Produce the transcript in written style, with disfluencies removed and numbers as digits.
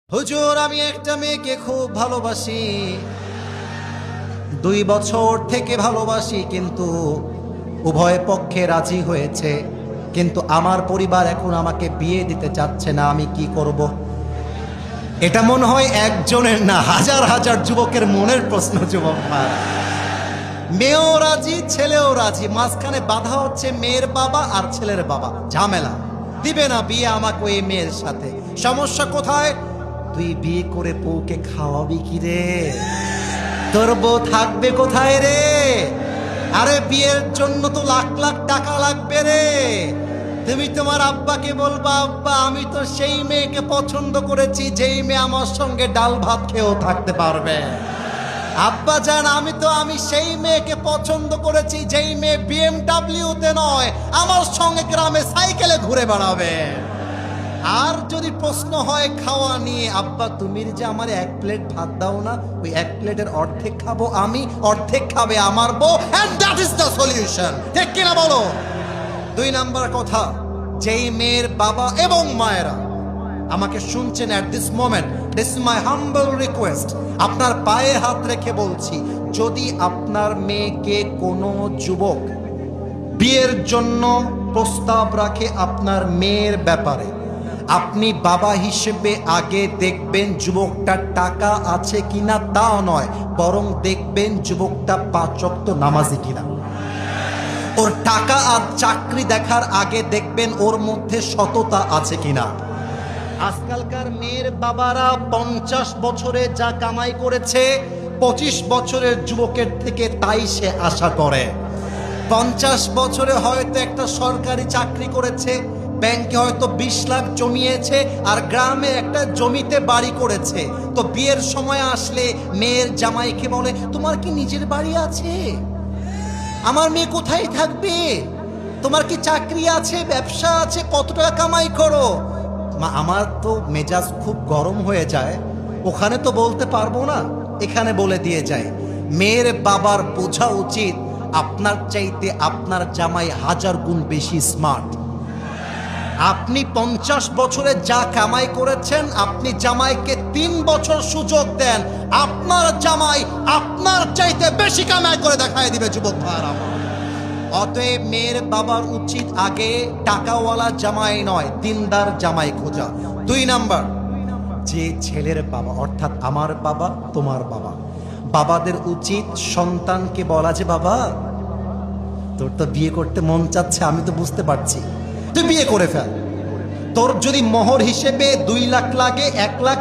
হুজুর, আমি একটা মেয়েকে খুব ভালোবাসি, 2 বছর থেকে ভালোবাসি, কিন্তু উভয় পক্ষে রাজি হয়েছে, কিন্তু আমার পরিবার এখন আমাকে বিয়ে দিতে চাচ্ছে না। আমি কি করব? এটা মনে হয় একজনের না, হাজার হাজার যুবকের মনের প্রশ্ন। যুবক ভাইরা, মেয়েও রাজি, ছেলেও রাজি, মাঝখানে বাধা হচ্ছে মেয়ের বাবা আর ছেলের বাবা। ঝামেলা, দিবে না বিয়ে আমাকে ওই মেয়ের সাথে। সমস্যা কোথায়? তুই বিয়ে করে বউকে খাওয়াবি কি রে? তোর বউ থাকবে কোথায় রে? আরে বিয়ের জন্য তো লাখ লাখ টাকা লাগবে রে। তুমি তোমার আব্বাকে বলবা, আব্বা আমি তো সেই মেয়েকে পছন্দ করেছি যেই মেয়ে আমার সঙ্গে ডাল ভাত খেয়েও থাকতে পারবে। আব্বা জান, আমি সেই মেয়েকে পছন্দ করেছি যেই মেয়ে BMW-তে নয়, আমার সঙ্গে গ্রামে সাইকেলে ঘুরে বেড়াবে। আর যদি প্রশ্ন হয় খাওয়া নিয়ে, আব্বা তুমি যে আমার 1 প্লেট ভাত দাও না, ওই 1 প্লেটের অর্ধেক খাবো আমি, অর্ধেক খাবে আমার বউ, and that is the solution. ঠিক কিনা বলো? 2 নাম্বার কথা, যেই মেয়ের বাবা এবং মায়েরা আমাকে শুনছেন at this moment, this is my humble request, আপনার পায়ে হাত রেখে বলছি, যদি আপনার মেয়েকে কোনো যুবক বিয়ের জন্য প্রস্তাব রাখে আপনার মেয়ের ব্যাপারে, আপনি বাবা হিসেবে আগে দেখবেন যুবকটার টাকা আছে কিনা, তাও নয়, বরং দেখবেন যুবকটা 5 ওয়াক্ত নামাজি কিনা। ওর টাকা আর চাকরি দেখার আগে দেখবেন ওর মধ্যে সততা আছে কিনা। আজকালকার মেয়ের বাবারা 50 বছরে যা কামাই করেছে 25 বছরের যুবকের থেকে তাই সে আশা করে। 50 বছরে হয়তো একটা সরকারি চাকরি করেছে, ব্যাংকে হয়তো 20 লাখ জমিয়েছে, আর গ্রামে একটা জমিতে বাড়ি করেছে। তো বিয়ের সময় আসলে মেয়ের জামাইকে বলে, তোমার কি নিজের বাড়ি আছে? আমার মেয়ে কোথায় থাকবে? তোমার কি চাকরি আছে, ব্যবসা আছে, কত টাকা কামাই করো? মা, আমার তো মেজাজ খুব গরম হয়ে যায়, ওখানে তো বলতে পারবো না, এখানে বলে দিয়ে যায়। মেয়ের বাবার বোঝা উচিত আপনার চাইতে আপনার জামাই 1000 গুণ বেশি স্মার্ট। আপনি 50 বছরে যা কামাই করেছেন, আপনি জামাইকে 3 বছর সুযোগ দেন, আপনার জামাই আপনার চাইতে বেশি কামাই করে দেখায় দিবে। যুবক ভাইরা, অতএব মেয়ের বাবার উচিত আগে টাকাওয়ালা জামাই নয়, দিনদার জামাই খোঁজা। 2 নাম্বার, যে ছেলের বাবা অর্থাৎ আমার বাবা, তোমার বাবা, বাবাদের উচিত সন্তানকে বলা যে, বাবা তোর তো বিয়ে করতে মন চাচ্ছে, আমি তো বুঝতে পারছি, তুই বিয়ে করে ফেল। তোর যদি মোহর হিসেবে 2 লাখ লাগে, 1 লাখ